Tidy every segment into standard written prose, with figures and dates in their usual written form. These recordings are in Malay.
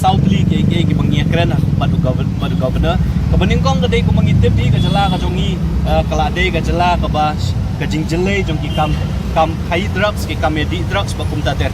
South League ke bangia keren padu governor kebening kong kadai ko mangitip di kajala ka jongi kalade kajala ka ba kajing jelai jong ki kam khai drugs ki kamedi drugs ba kumta ter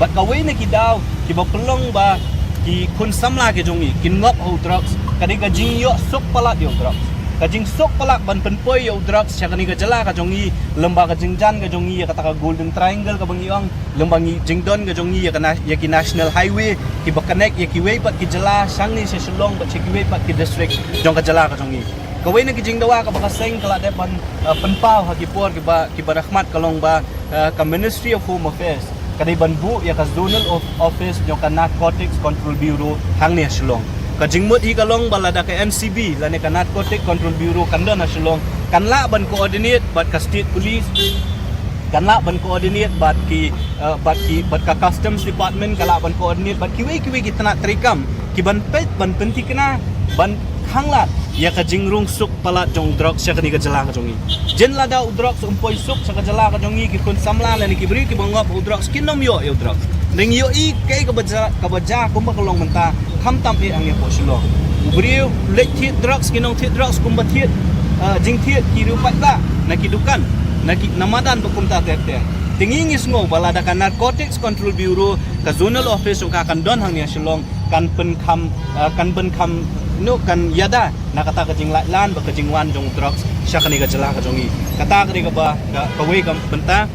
bat ka we ne ki daw ki ba pelong ba ki kun samla ke jongi kin ngop ho drugs kadai kajing yo sok pala yo drugs kajing sok palak ban penpoi yo drugs syakani kajala ka jongi lembah kajing jan ka jongi ya kata ka golden triangle ka bangiang lembah jingdon ka jongi ya ki national highway ki ba connect ya ki way pat ki jala sang ni se Shillong ba ki way pat ki district jong ka jala ka jongi kawai na ki jing dawa ka ba kaseng kala depan penpau ha ki por ki ba rahmat kalong ba ka Ministry of Home Affairs kadai ban bu ya ka zonal office jong ka narcotics control bureau hang ni Shillong kajingmut hi kalong balada ka NCB lane ka narcotic control bureau kanda na Shillong kanla ban coordinate bat ka state police kanla ban coordinate bat ka customs department kala ban coordinate bat kiwe ki tana trikam ki ban pet ban penti kena ban hanglat ya ka jingrung suk pala jong drugs ya kani ka jala ka jongi jen lada drugs umpoi suk sa ka jala ka jongi ki kun samla lane ki bri ki bangop drugs kinom yo drugs ning yo i kai ka baja kumba kalong menta tham tam e ang po Shillong ubri let thit drugs kinong thit drugs kumba thit jing thit ki rupat la na ki dukan na ki namadan to kumta te tinging is ngo balada ka narcotics control bureau ka zonal office ka kan don hang ya Shillong kan pen kham no kan yada na kata ka jing lan ba ka jing wan jong drugs sya kani ka jala ka jongi kata ka ba ka we kam benta